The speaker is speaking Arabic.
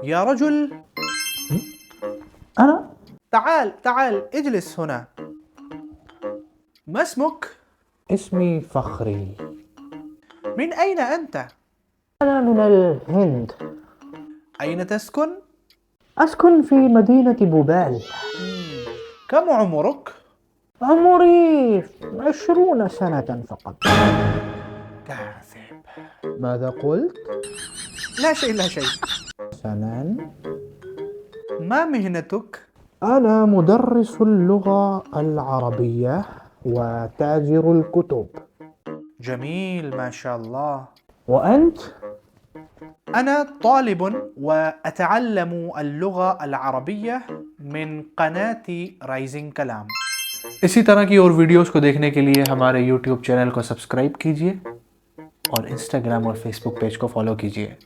يا رجل، أنا تعال اجلس هنا. ما اسمك؟ اسمي فخري. من أين أنت؟ أنا من الهند. أين تسكن؟ أسكن في مدينة بوبال. كم عمرك؟ عمري 20 سنة فقط. كاذب. ماذا قلت؟ لا شيء. حسناً، ما مهنتك؟ أنا مدرس اللغة العربية وتاجر الكتب. جميل ما شاء الله. وأنت؟ أنا طالب وأتعلم اللغة العربية من قناة राइजिंग कलाम। इसी तरह की और वीडियोस को देखने के लिए हमारे YouTube चैनल को सब्सक्राइब कीजिए और Instagram और Facebook पेज को फॉलो कीजिए।